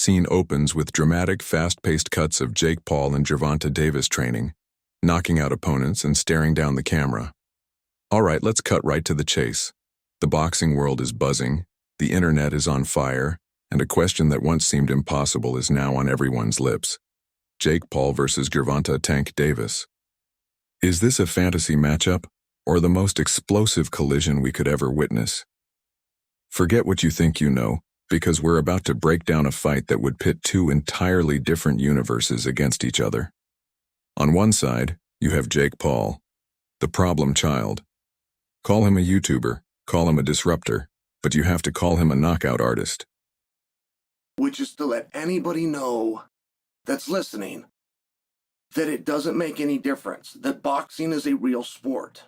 Scene opens with dramatic, fast-paced cuts of Jake Paul and Gervonta Davis training, knocking out opponents and staring down the camera. All right, let's cut right to the chase. The boxing world is buzzing, the internet is on fire, and a question that once seemed impossible is now on everyone's lips. Jake Paul versus Gervonta Tank Davis. Is this a fantasy matchup, or the most explosive collision we could ever witness? Forget what you think you know, because we're about to break down a fight that would pit two entirely different universes against each other. On one side, you have Jake Paul, the problem child. Call him a YouTuber, call him a disruptor, but you have to call him a knockout artist. Which is to let anybody know that's listening that it doesn't make any difference, that boxing is a real sport.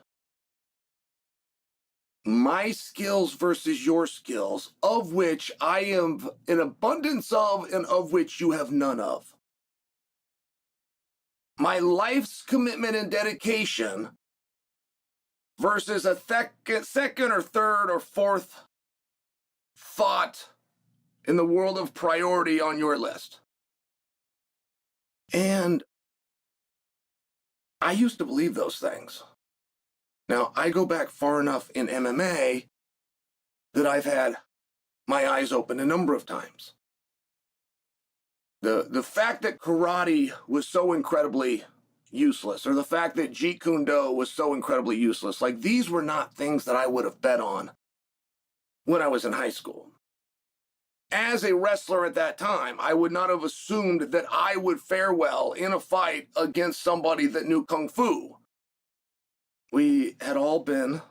My skills versus your skills, of which I have an abundance of and of which you have none of. My life's commitment and dedication versus a second or third or fourth thought in the world of priority on your list. And I used to believe those things. Now, I go back far enough in MMA that I've had my eyes open a number of times. The fact that karate was so incredibly useless, or the fact that Jeet Kune Do was so incredibly useless, like these were not things that I would have bet on when I was in high school. As a wrestler at that time, I would not have assumed that I would fare well in a fight against somebody that knew Kung Fu. We had all been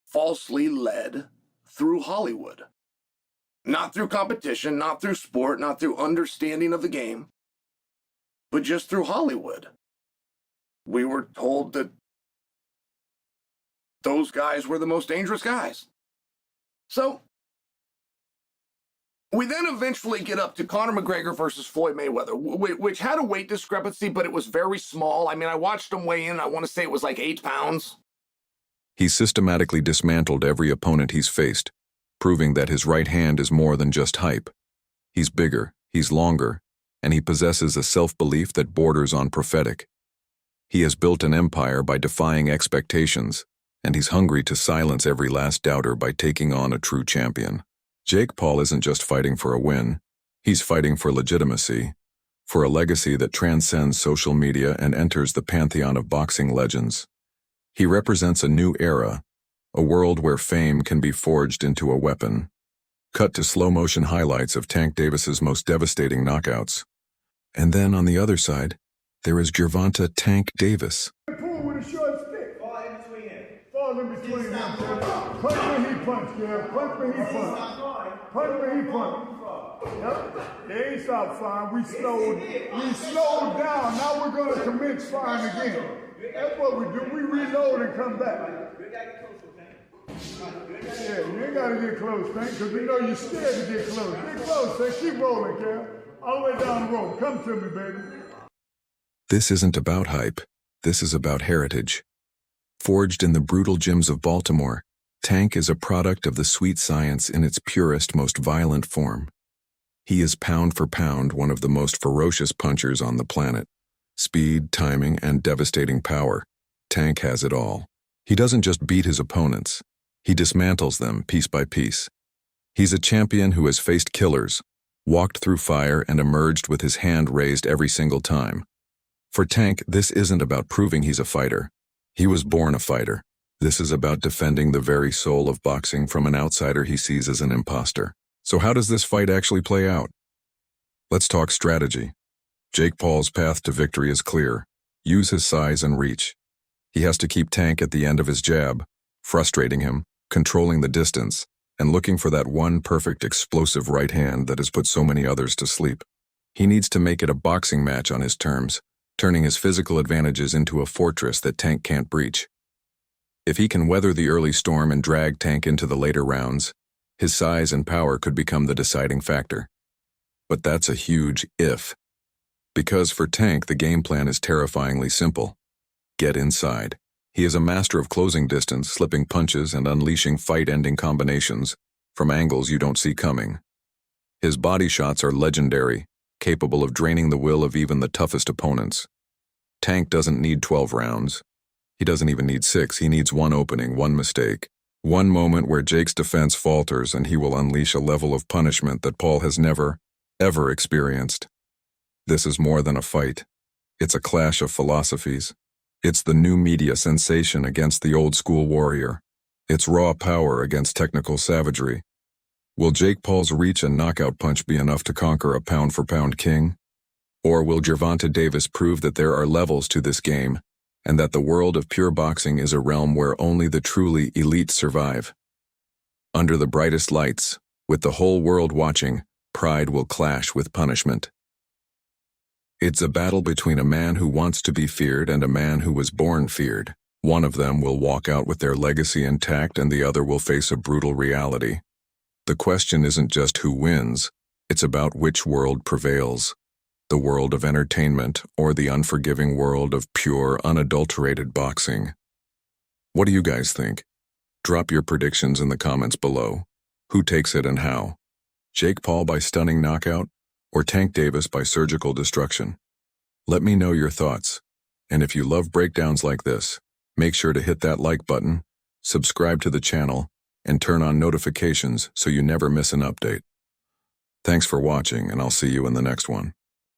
falsely led through Hollywood. Not through competition, not through sport, not through understanding of the game, but just through Hollywood. We were told that those guys were the most dangerous guys. So, we then eventually get up to Conor McGregor versus Floyd Mayweather, which had a weight discrepancy, but it was very small. I mean, I watched him weigh in, I want to say it was like 8 pounds. He systematically dismantled every opponent he's faced, proving that his right hand is more than just hype. He's bigger, he's longer, and he possesses a self-belief that borders on prophetic. He has built an empire by defying expectations, and he's hungry to silence every last doubter by taking on a true champion. Jake Paul isn't just fighting for a win, he's fighting for legitimacy, for a legacy that transcends social media and enters the pantheon of boxing legends. He represents a new era, a world where fame can be forged into a weapon. Cut to slow-motion highlights of Tank Davis's most devastating knockouts. And then on the other side, there is Gervonta Tank Davis. Pull with a short stick. Fall in between him. Fall in between him. Punch when he punch, yeah. Punch when he punch. Punch when he punch. Yep. They ain't stopped firing. We slowed down. Now we're going to commence firing again. That's what we do. We reload and come back. Yeah, you ain't got to get close, Tank, because we know you're scared to get close. Get close, Tank. Keep rolling, Cal. All the way down the road. Come to me, baby. This isn't about hype. This is about heritage. Forged in the brutal gyms of Baltimore, Tank is a product of the sweet science in its purest, most violent form. He is pound for pound one of the most ferocious punchers on the planet. Speed, timing, and devastating power. Tank has it all. He doesn't just beat his opponents. He dismantles them piece by piece. He's a champion who has faced killers, walked through fire, and emerged with his hand raised every single time. For Tank, this isn't about proving he's a fighter. He was born a fighter. This is about defending the very soul of boxing from an outsider he sees as an imposter. So how does this fight actually play out? Let's talk strategy. Jake Paul's path to victory is clear. Use his size and reach. He has to keep Tank at the end of his jab, frustrating him, controlling the distance, and looking for that one perfect explosive right hand that has put so many others to sleep. He needs to make it a boxing match on his terms, turning his physical advantages into a fortress that Tank can't breach. If he can weather the early storm and drag Tank into the later rounds, his size and power could become the deciding factor. But that's a huge if. Because for Tank, the game plan is terrifyingly simple. Get inside. He is a master of closing distance, slipping punches, and unleashing fight-ending combinations from angles you don't see coming. His body shots are legendary, capable of draining the will of even the toughest opponents. Tank doesn't need 12 rounds. He doesn't even need 6. He needs one opening, one mistake. One moment where Jake's defense falters and he will unleash a level of punishment that Paul has never, ever experienced. This is more than a fight. It's a clash of philosophies. It's the new media sensation against the old-school warrior. It's raw power against technical savagery. Will Jake Paul's reach and knockout punch be enough to conquer a pound-for-pound king? Or will Gervonta Davis prove that there are levels to this game, and that the world of pure boxing is a realm where only the truly elite survive? Under the brightest lights, with the whole world watching, pride will clash with punishment. It's a battle between a man who wants to be feared and a man who was born feared. One of them will walk out with their legacy intact and the other will face a brutal reality. The question isn't just who wins, it's about which world prevails. The world of entertainment or the unforgiving world of pure, unadulterated boxing. What do you guys think? Drop your predictions in the comments below. Who takes it and how? Jake Paul by stunning knockout or Tank Davis by surgical destruction? Let me know your thoughts. And if you love breakdowns like this, make sure to hit that like button, subscribe to the channel, and turn on notifications so you never miss an update. Thanks for watching, and I'll see you in the next one.